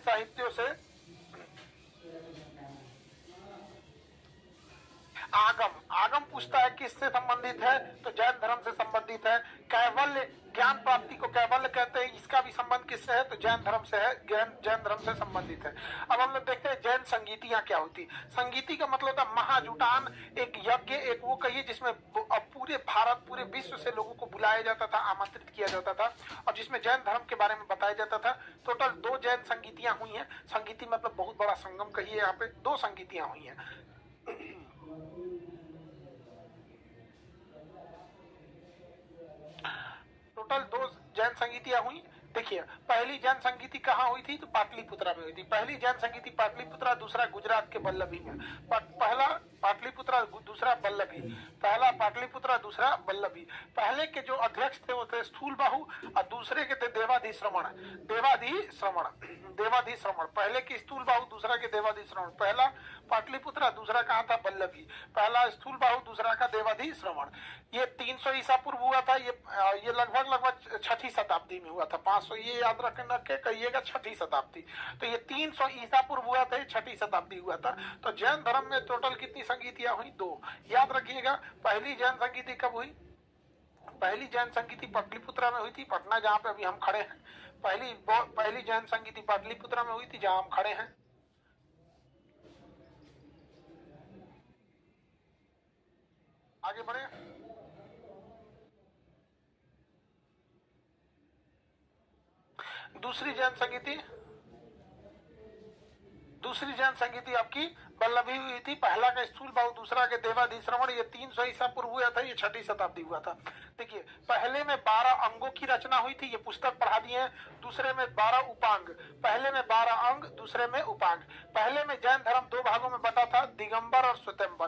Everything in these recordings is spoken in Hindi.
साहित्यों से आगम, आगम पूछता है किससे संबंधित है, तो जैन धर्म से संबंधित है। कैवल्य, ज्ञान प्राप्ति को कैवल्य कहते हैं, इसका भी संबंध किससे है, तो जैन धर्म से है, जैन धर्म से संबंधित है। अब हम लोग देखते हैं जैन संगीतियां क्या होती। संगीति का मतलब होता है महाजुटान, एक यज्ञ, एक वो कहिए जिसमें पूरे भारत, पूरे विश्व से लोगों को बुलाया जाता था, आमंत्रित किया जाता था, और जिसमें जैन धर्म के बारे में बताया जाता था। टोटल 2 जैन संगीतियां हुई हैं। संगीति मतलब बहुत बड़ा संगम कहिए, यहाँ पे 2 संगीतियां हुई हैं। टोटल 2 जैन संगीतियां हुई। देखिए पहली जैन संगीति कहाँ हुई थी, तो पाटलिपुत्रा में हुई थी। पहली जैन संगीति पाटलिपुत्रा, दूसरा गुजरात के वल्लभी में। पहला पाटलिपुत्रा, दूसरा वल्लभी। पहला पाटलिपुत्रा, दूसरा वल्लभी। पहले के जो अध्यक्ष थे वो थे स्थूलबाहु, और दूसरे के थे देवाधिश्रवण। देवाधिश्रवण पहले की स्थूलबाहु, दूसरा के देवाधिश्रवण। पहला पाटलिपुत्रा, दूसरा कहाँ था, वल्लभी। पहला स्थूलबाहु, दूसरा का देवाधिश्रवण। ये 300 ईसा पूर्व हुआ था। ये लगभग 6ठी शताब्दी में हुआ था। 500 ये याद रखना के कहिएगा, 6ठी शताब्दी। तो ये 300 ईसा पूर्व हुआ था, 6ठी शताब्दी हुआ था। तो जैन धर्म में टोटल कितनी संगीतियां हुई, 2। याद रखिएगा पहली जैन संगीति कब हुई, पहली जैन संगीति पाटलिपुत्रा में हुई थी, पटना जहां पे अभी हम खड़े हैं। पहली जैन संगीति पाटलिपुत्रा में हुई थी, जहां हम खड़े हैं। आगे बढ़े। दूसरी जैन संगीति आपकी वल्लभी हुई थी। पहला का स्थूलबाहु, दूसरा के देवाधिश्रवण। ये 300 ईसा पूर्व हुआ था, ये 6ठी शताब्दी हुआ था। देखिए पहले में 12 अंगों की रचना हुई थी, ये पुस्तक पढ़ा दिए हैं। दूसरे में 12 उपांग, पहले में 12 अंग, दूसरे में उपांग। पहले में जैन धर्म 2 भागों में बटा था, दिगंबर और श्वेतांबर।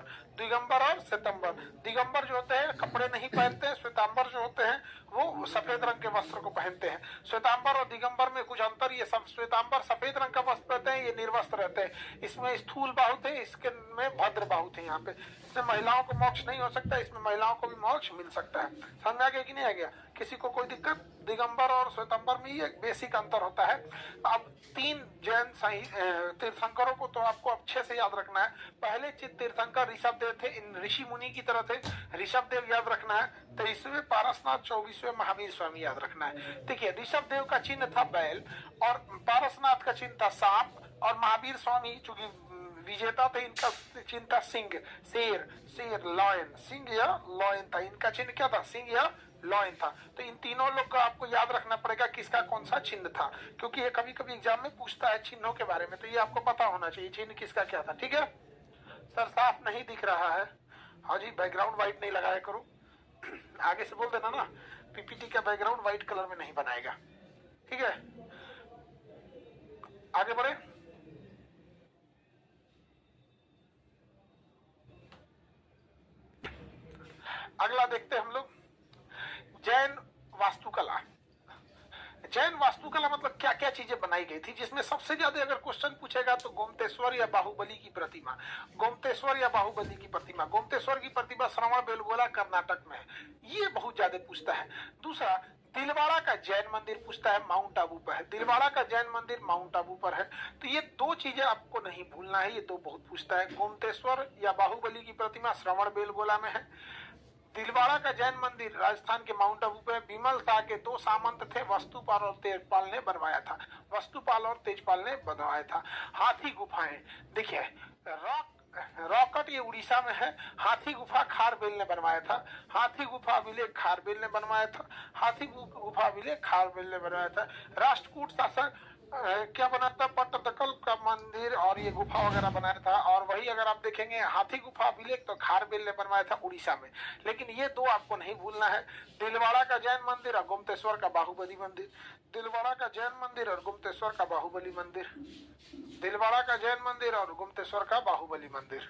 दिगंबर जो होते हैं कपड़े नहीं पहनते हैं, श्वेतांबर जो होते हैं वो सफेद रंग के वस्त्र को पहनते हैं। श्वेतांबर और दिगंबर में कुछ अंतर, ये सब श्वेतांबर सफेद रंग का वस्त्र पहनते हैं, ये निर्वस्त्र रहते हैं। इसमें स्थूल बाहु थे, इसके में भद्र बाहु थे। यहाँ पे इसमें महिलाओं को मोक्ष नहीं हो सकता, इसमें महिलाओं को भी मोक्ष मिल सकता है। समझ आ गया कि नहीं आ गया, किसी को कोई दिक्कत? दिगंबर और श्वेतांबर में ये बेसिक अंतर होता है। अब 3 जैन तीर्थंकरों को तो आपको अच्छे से याद रखना है। पहले तीर्थंकर ऋषभदेव थे, इन ऋषि मुनि की तरह थे। ऋषभदेव याद रखना है। 23वें पारसनाथ, 24वें महावीर स्वामी याद रखना है। देखिए ऋषभदेव का चिन्ह था बैल, और पारसनाथ का चिन्ह था सांप, और महावीर स्वामी चूंकि विजेता थे, इनका चिन्ह था सिंह, शेर, लॉयन। सिंह या लॉयन था इनका चिन्ह, क्या था, सिंह या लॉयन था। तो इन तीनों लोग को आपको याद रखना पड़ेगा किसका कौन सा चिन्ह था, क्योंकि ये कभी कभी एग्जाम में पूछता है चिन्हों के बारे में, तो ये आपको पता होना चाहिए चिन्ह किसका क्या था। ठीक है सर, साफ नहीं दिख रहा है। हाँ जी, बैकग्राउंड व्हाइट नहीं लगाया करो। आगे से बोल देना ना, पीपीटी का बैकग्राउंड व्हाइट कलर में नहीं बनाएगा। ठीक है, आगे बढ़े। अगला देखते हैं हम लोग जैन वास्तुकला। जैन वास्तुकला मतलब क्या क्या चीजें बनाई गई थी, जिसमें सबसे ज्यादा अगर क्वेश्चन पूछेगा तो गोमतेश्वर या बाहुबली की प्रतिमा। गोमतेश्वर की प्रतिमा श्रवणबेलगोला कर्नाटक में है, ये बहुत ज्यादा पूछता है। दूसरा दिलवाड़ा का जैन मंदिर पूछता है, माउंट आबू पर है। दिलवाड़ा का जैन मंदिर माउंट आबू पर है। तो ये 2 चीजें आपको नहीं भूलना है, ये 2 बहुत पूछता है। गोमतेश्वर या बाहुबली की प्रतिमा श्रवणबेलगोला में है। दिलवाड़ा का जैन मंदिर राजस्थान के माउंट आबू पे। बिमल शाह के 2 सामंत थे, वस्तुपाल और तेजपाल ने बनवाया था। हाथी गुफाएं, देखिए रॉकट ये उड़ीसा में है। हाथी गुफा खारबेल ने बनवाया था। हाथी गुफा अभिलेख खारबेल ने बनवाया था। राष्ट्रकूट शासक क्या बना था, पट्टदकल का मंदिर और ये गुफा वगैरह बनाया था। और वही अगर आप देखेंगे हाथी गुफा अभिलेख तो खारबेल ने बनवाया था उड़ीसा में। लेकिन ये 2 आपको नहीं भूलना है, दिलवाड़ा का जैन मंदिर और गोमतेश्वर का बाहुबली मंदिर। दिलवाड़ा का जैन मंदिर और गोमतेश्वर का बाहुबली मंदिर।